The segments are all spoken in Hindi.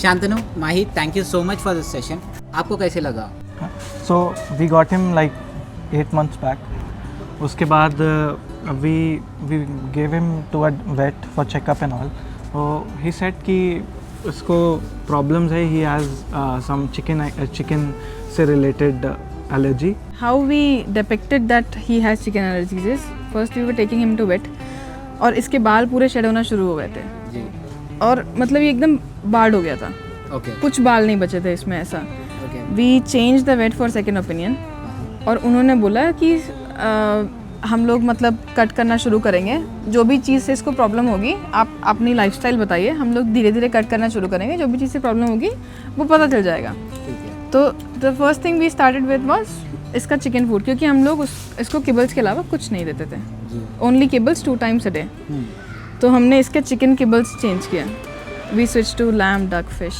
Shantanu, Mahi, thank you so much for this session. आपको कैसे लगा? So we got him like 8 months back. उसके बाद we gave him to a vet for checkup and all. So he said कि उसको problems है, he has some chicken से related allergy. How we depicted that he has chicken allergies is first we were taking him to vet और इसके बाल पूरे शेड होना शुरू हो गए थे जी. और मतलब ये एकदम बार्ड हो गया था. ओके. कुछ बाल नहीं बचे थे इसमें ऐसा. Okay. We change the vet for second opinion और उन्होंने बोला कि हम लोग मतलब कट करना शुरू करेंगे. जो भी चीज़ से इसको प्रॉब्लम होगी आप अपनी लाइफस्टाइल बताइए, हम लोग धीरे धीरे कट करना शुरू करेंगे. जो भी चीज़ से प्रॉब्लम होगी वो पता चल जाएगा. ठीक है. तो the first thing we started with was इसका चिकन फूड, क्योंकि हम लोग इसको किबल्स के अलावा कुछ नहीं देते थे. Only kibbles 2 times a day. तो हमने इसके चिकन किबल्स चेंज किया. We switch to lamb, duck, fish.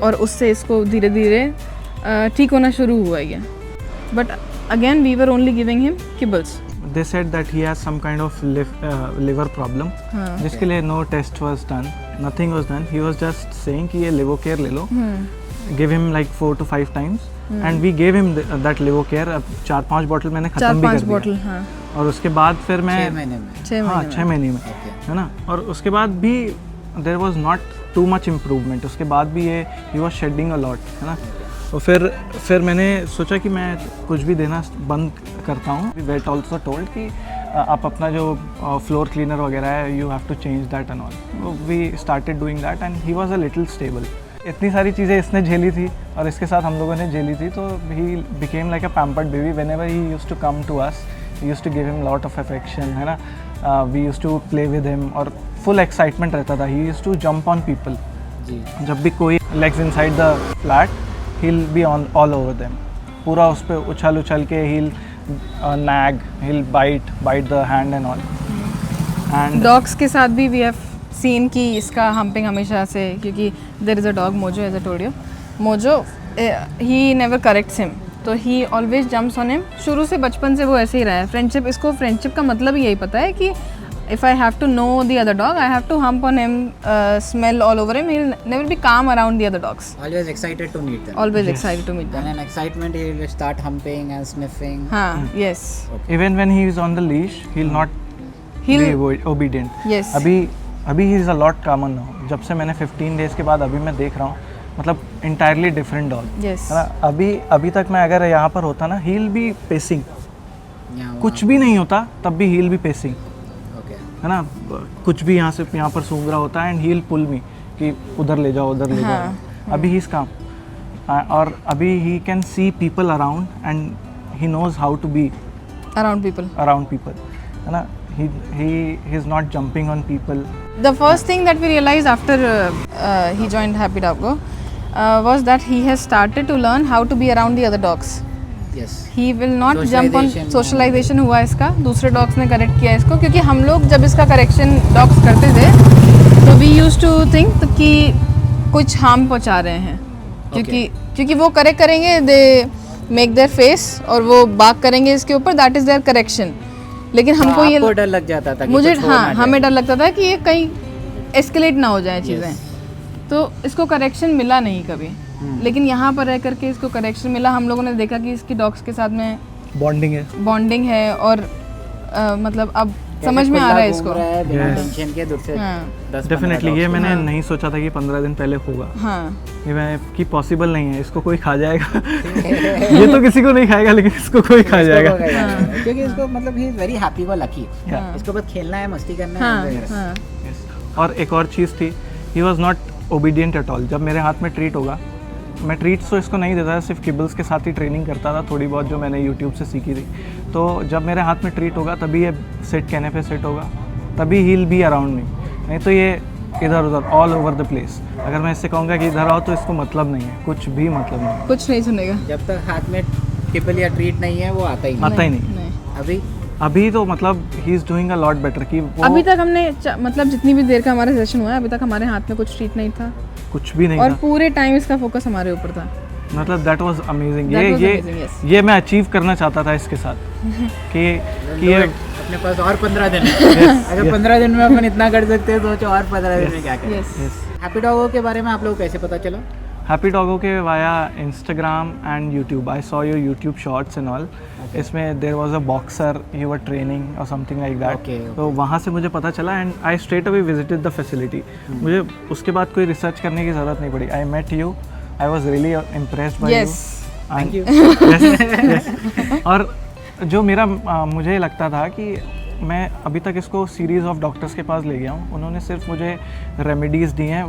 और उससे इसको धीरे धीरे ठीक होना शुरू हुआ ये. But again we were only giving him kibbles. They said that he has some kind of liver problem. जिसके लिए no test was done, nothing was done. He was just saying कि ये Livocare ले लो. Give him like 4 to 5 times. And we gave him that Livocare. अब 4-5 बॉटल मैंने खत्म भी कर दिया. 4-5 बॉटल. हाँ. और उसके बाद फिर मैं 6 महीने में. 6 महीने में है ना. और उसके बाद भी there was not too much improvement. उसके बाद भी ये he was shedding a lot, है ना. और फिर मैंने सोचा कि मैं कुछ भी देना बंद करता हूँ. वेट ऑल्सो टोल्ड कि आप अपना जो फ्लोर क्लीनर वगैरह है you have to change that and all. We started doing that and he was a little stable. इतनी सारी चीज़ें इसने झेली थी और इसके साथ हम लोगों ने झेली थी, तो he became like a pampered baby. Whenever he used to come to us we used to give him lot of affection, है ना. We used to play with him और फुल एक्साइटमेंट रहता था. He used to jump on people. जब भी कोई legs inside the flat he'll be on all over them. पूरा उस पे उछल के he'll nag, he'll bite the hand and all. And dogs के साथ भी वी हैव सीन कि इसका हम्पिंग हमेशा से, क्योंकि there is a dog Mojo, as I told you. Mojo he never corrects him, तो he always jumps on him. शुरू से बचपन से वो ऐसे ही रहा है. इसको फ्रेंडशिप का मतलब ही यही पता है कि if I have to know the other dog, I have to hump on him, smell all over him. He'll never be calm around the other dogs. Always excited to meet them. Always excited to meet them. Then an excitement, he will start humping and sniffing. हाँ, yes. even when he is on the leash, he'll not be obedient. Yes. अभी he is a lot calmer now. जब से मैंने 15 days के बाद अभी मैं देख रहा हूँ, मतलब entirely different dog. Yes. है ना. अभी तक मैं अगर यहाँ पर होता ना, he'll be pacing. कुछ भी नहीं होता तब भी he'll be pacing. है ना. कुछ भी यहाँ से यहाँ पर सूंघ रहा होता है एंड ही विल पुल मी कि उधर ले जाओ, उधर ले जाओ. अभी ही इज काम. और अभी he can see people around and he knows how to be around people, है ना. he is not jumping on people. The first thing that we realized after he joined Happy Doggo was that he has started to learn how to be around the other dogs. Yes. He will not jump on. Socialization हुआ इसका. दूसरे डॉग्स ने करेक्ट किया इसको, क्योंकि हम लोग जब इसका करेक्शन डॉग्स करते थे तो वी यूज्ड टू थिंक कि कुछ हार्म पहुंचा रहे हैं, क्योंकि वो करेक्ट करेंगे, दे मेक देयर फेस और वो बाक करेंगे इसके ऊपर, दैट इज देयर करेक्शन. लेकिन हमको ये डर लग जाता था. मुझे हमें डर लगता था कि ये कहीं एस्केलेट ना हो जाए चीज़ें. तो इसको करेक्शन मिला नहीं कभी. लेकिन यहाँ पर रह करके इसको करेक्शन मिला. हम लोगों ने देखा कि इसकी डॉग्स के साथ में बॉन्डिंग है और मतलब अब समझ में आ रहा है इसको. टेंशन के दूर से. डेफिनेटली ये मैंने नहीं सोचा था कि 15 दिन पहले होगा. हाँ. ये मैं कि पॉसिबल नहीं है, इसको कोई खा जाएगा. ये तो किसी को नहीं खाएगा लेकिन इसको कोई खा जाएगा. क्योंकि इसको मतलब ही इज वेरी हैप्पी व लकी. इसको बस खेलना है, मस्ती करना है. और एक और चीज़ थी, he was not obedient at all. जब मेरे हाथ में ट्रीट होगा, मैं ट्रीट्स तो इसको नहीं देता था, सिर्फ किबल्स के साथ ही ट्रेनिंग करता था थोड़ी बहुत जो मैंने यूट्यूब से सीखी थी. तो जब मेरे हाथ में ट्रीट होगा तभी ये सेट कहने पे सेट होगा, तभी ही विल बी अराउंड मी. नहीं तो ये इधर उधर ऑल ओवर द प्लेस. अगर मैं इससे कहूँगा कि इधर आओ तो इसको मतलब नहीं है, कुछ भी मतलब नहीं, कुछ नहीं सुनेगा. जब तक हाथ में किबल या ट्रीट नहीं है वो आता ही नहीं. अभी तो मतलब he is doing a lot better. कि अभी तक हमने मतलब जितनी भी देर का हमारा सेशन हुआ है अभी तक हमारे हाथ में कुछ ट्रीट नहीं था, कुछ भी नहीं और था. पूरे टाइम इसका फोकस हमारे ऊपर था. मतलब दैट वाज अमेजिंग. ये मैं अचीव करना चाहता था इसके साथ कि ये अपने पास और 15 दिन. अगर 15 दिन में अपन इतना कर सकते हैं तो और 15 दिन में क्या करें. हैप्पी डॉगो के बारे में आप लोगों को कैसे पता चला? हैप्पी डॉगो के via Instagram and YouTube. I saw your YouTube shorts and all. इसमें there was a boxer you were training और समथिंग लाइक दैट. तो वहाँ से मुझे पता चला and I straight away visited the facility. मुझे उसके बाद कोई रिसर्च करने की ज़रूरत नहीं पड़ी. I met you, I was really impressed by you. Thank you. और जो मेरा मुझे लगता था कि मैं अभी तक इसको सीरीज़ ऑफ डॉक्टर्स के पास ले गया हूँ. उन्होंने सिर्फ मुझे रेमेडीज़ दी हैं,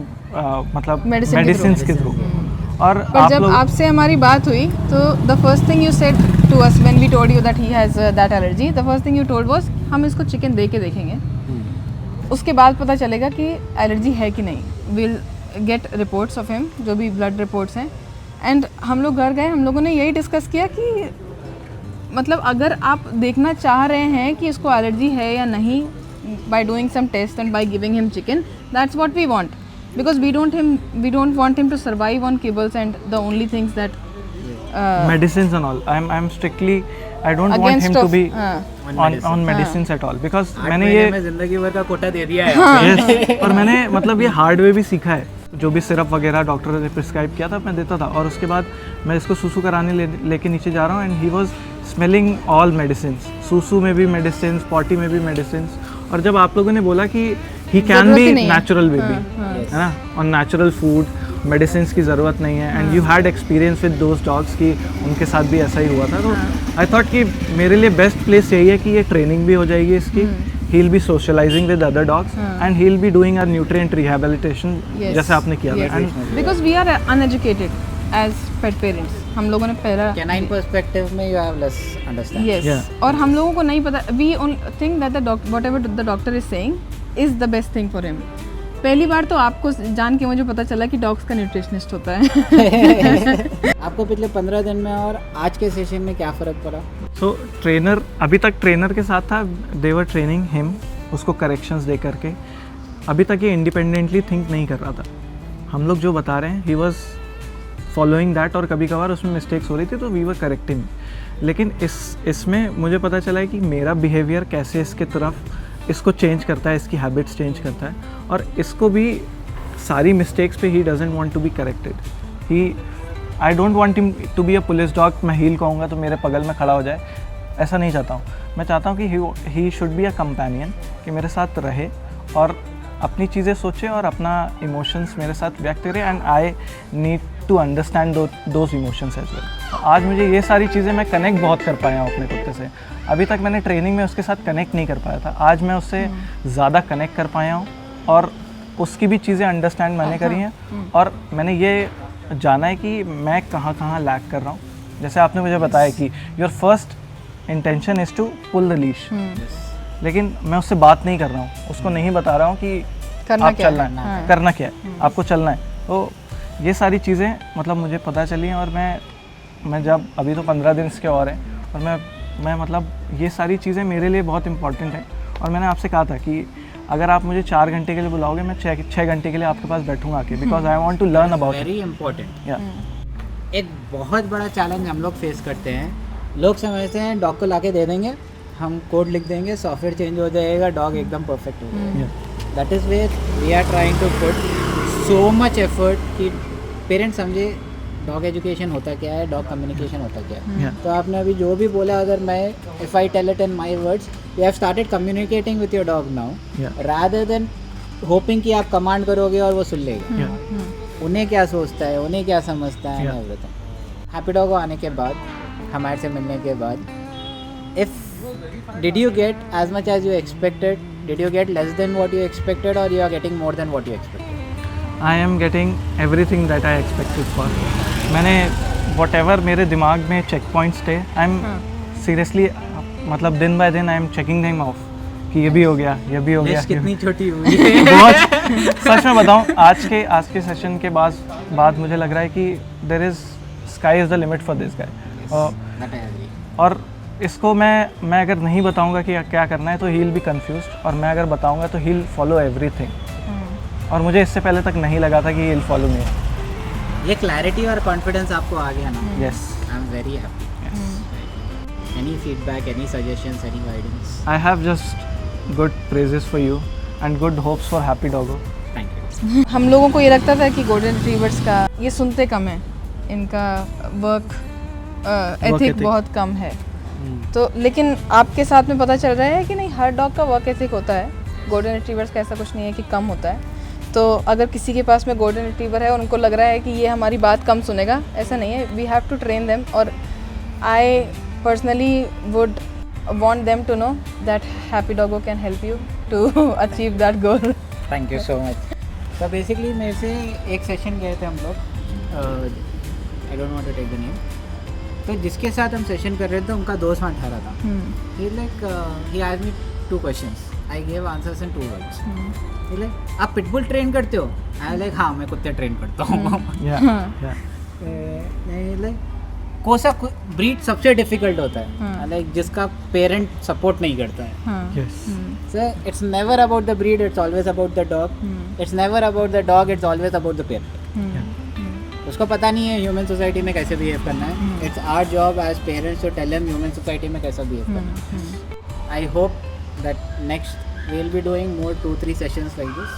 मतलब मेडिसिन के थ्रू. और पर जब आपसे हमारी बात हुई तो the first thing you said to us when we told you that he has that allergy, the first thing you told was हम इसको चिकन दे के देखेंगे, उसके बाद पता चलेगा कि एलर्जी है कि नहीं. Will get reports of him, जो भी ब्लड रिपोर्ट्स हैं. एंड हम लोग घर गए, हम लोगों ने यही डिस्कस किया कि मतलब अगर आप देखना चाह रहे हैं कि इसको एलर्जी है या नहीं, by doing some test and by giving him chicken, that's what we want, because we don't want him to survive on kibbles and the only things that medicines and all. I'm strictly, I don't want him to be on medicines at all, because मैंने ये जिंदगी भर का कोटा दे दिया है. yes, और मैंने मतलब ये हार्ड वे भी सीखा है. जो भी सिरप वगैरह डॉक्टर ने प्रिस्क्राइब किया था मैं देता था. और उसके बाद मैं इसको सूसू कराने लेके नीचे जा रहा हूँ and he was smelling all medicines. सूसू में भी मेडिसिन्स, पॉटी में भी मेडिसिन्स. और जब आप लोगों ने बोला कि he can be natural baby, है ना, और नेचुरल फूड, मेडिसिन की ज़रूरत नहीं है, and you had experience with those dogs की उनके साथ भी ऐसा ही हुआ था. तो आई थॉट कि मेरे लिए बेस्ट प्लेस यही है कि ये ट्रेनिंग भी हो जाएगी इसकी. He will be socializing with other dogs and he will be doing a nutrient rehabilitation जैसे आपने किया था. And because we are uneducated as pet parents, हम लोगों ने पहला कैनाइन पर्सपेक्टिव में you have less understand. Yes, और हम लोगों को नहीं पता. We think that whatever the doctor is saying is the best thing for him. पहली बार तो आपको जान के मुझे पता चला कि डॉग्स का न्यूट्रिशनिस्ट होता है. आपको पिछले 15 दिन में और आज के सेशन में क्या फ़र्क पड़ा? सो ट्रेनर, अभी तक ट्रेनर के साथ था, दे वर ट्रेनिंग हिम, उसको करेक्शंस दे करके. अभी तक ये इंडिपेंडेंटली थिंक नहीं कर रहा था. हम लोग जो बता रहे हैं ही वॉज फॉलोइंग दैट, और कभी कभार उसमें मिस्टेक्स हो रही थी तो वी वर करेक्टिंग. लेकिन इसमें मुझे पता चला है कि मेरा बिहेवियर कैसे इसके तरफ इसको चेंज करता है, इसकी हैबिट्स चेंज करता है. और इसको भी सारी मिस्टेक्स पे he doesn't want to be corrected. He, I don't want him to be a police dog. मैं हील कहूँगा तो मेरे बगल में खड़ा हो जाए, ऐसा नहीं चाहता हूँ. मैं चाहता हूँ कि he should be a companion, कि मेरे साथ रहे और अपनी चीज़ें सोचे और अपना इमोशंस मेरे साथ व्यक्त करे. And I need to understand those emotions as well. आज मुझे ये सारी चीज़ें मैं कनेक्ट बहुत कर पाया हूँ अपने कुत्ते से. अभी तक मैंने ट्रेनिंग में उसके साथ कनेक्ट नहीं कर पाया था. आज मैं उससे ज़्यादा कनेक्ट कर पाया हूँ और उसकी भी चीज़ें अंडरस्टैंड मैंने करी हैं. और मैंने ये जाना है कि मैं कहाँ कहाँ लैक कर रहा हूँ. जैसे आपने मुझे बताया कि your first intention is to pull the leash, लेकिन मैं उससे बात नहीं कर रहा हूँ, उसको नहीं बता रहा हूँ कि आप चलना है, करना क्या है, आपको चलना है. तो ये सारी चीज़ें मतलब मुझे पता चली हैं. और मैं जब अभी तो 15 दिन इसके और हैं, और मैं मतलब ये सारी चीज़ें मेरे लिए बहुत इंपॉर्टेंट है. और मैंने आपसे कहा था कि अगर आप मुझे 4 घंटे के लिए बुलाओगे, मैं 6 घंटे के लिए आपके पास बैठूंगा आके, because I want to learn about. Very important. एक बहुत बड़ा चैलेंज हम लोग फेस करते हैं. लोग समझते हैं डॉग को लाके दे देंगे, हम कोड लिख देंगे, सॉफ्टवेयर चेंज हो जाएगा, डॉग एकदम परफेक्ट हो जाएगा. That is where we are trying to put so much effort कि पेरेंट्स समझे डॉग एजुकेशन होता क्या है, डॉग कम्युनिकेशन होता क्या है. तो आपने अभी जो भी बोला, अगर मैं if I tell it in my words, you have started communicating with your dog now rather than hoping कि आप कमांड करोगे और वो सुन लेगा. उन्हें क्या सोचता है, उन्हें क्या समझता है, एवरीथिंग. हैप्पी डॉग आने के बाद, हमारे से मिलने के बाद, if did you get as much as you expected, did you get less than what you expected, और you are getting more than what you expected? I am getting everything that I expected for. मैंने वॉट एवर मेरे दिमाग में चेक पॉइंट्स थे, आई एम सीरियसली मतलब दिन बाय दिन I am checking them of कि ये भी हो गया, ये भी हो गया. कितनी छोटी हुई बहुत. सच में बताऊँ, आज के सेशन के बाद मुझे लग रहा है कि there is sky is the limit for this guy. और इसको मैं अगर नहीं बताऊंगा कि क्या करना है तो ही विल बी कंफ्यूज्ड, और मैं अगर बताऊंगा तो ही विल फॉलो एवरीथिंग. और मुझे इससे पहले तक नहीं लगा था कि ही विल फॉलो मी. ये क्लैरिटी और कॉन्फिडेंस आपको आ गया ना? Yes, I am very happy. Any feedback, any suggestions, any guidance? I have just good praises for you and good hopes for Happy Doggo. Thank you. हम लोगों को ये लगता था कि गोल्डन रिट्रीवर्स का ये सुनते कम है, इनका वर्क एथिक ethic। बहुत कम है। तो लेकिन आपके साथ में पता चल रहा है कि नहीं, हर डॉग का वर्क एथिक होता है। गोल्डन रिट्रीवर्स का ऐसा कुछ नहीं है कि कम होता है। तो अगर किसी के पास में गोल्डन रिट्रीवर है और उनको लग रहा है कि ये हमारी बात कम सुनेगा, ऐसा नहीं है। We have to train them, और I personally would want them to know that Happy Doggo can help you to achieve that goal. Thank you so much. तो बेसिकली मेरे से एक सेशन गए थे हम लोग, I don't want to take the name. तो जिसके साथ हम सेशन कर रहे थे उनका दोस्त वहाँ ठहरा था। He like he asked me 2 questions, I give answers in 2 words। He like आप पिटबुल ट्रेन करते हो? आई लाइक हाँ मैं कुत्ते ट्रेन करता हूँ। लाइक कौन सा ब्रीड सबसे डिफिकल्ट होता है, लाइक जिसका पेरेंट सपोर्ट नहीं करता है। Yes. So it's never about the breed, it's always about the dog. It's never about the dog, it's always about the parent. उसको पता नहीं है ह्यूमन सोसाइटी में कैसे बिहेव करना है। It's our job as parents to tell them human society में कैसा बिहेव करना है। I hope that next we will be doing more 2-3 sessions like this,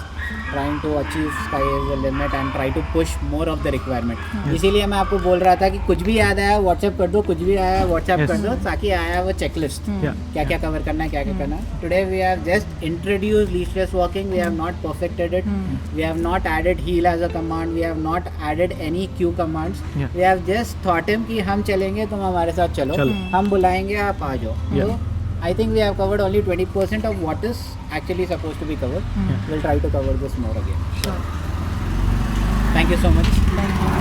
trying to achieve sky is the limit and try to push more of the requirement. इसीलिए मैं आपको बोल रहा था कि कुछ भी याद आया व्हाट्सएप कर दो, कुछ भी आया व्हाट्सएप कर दो, ताकि आया वो चेकलिस्ट क्या क्या कवर करना है, क्या क्या करना है। Today we have just introduce leashless walking, we have not perfected it, we have not added heel as a command, we have not added any cue commands, we have just taught him कि हम चलेंगे तुम हमारे साथ चलो, हम बुलाएंगे आप आ जाओ। तो I think we have covered only 20% of what is actually supposed to be covered. We'll try to cover this more again. Sure. Thank you so much. Thank you.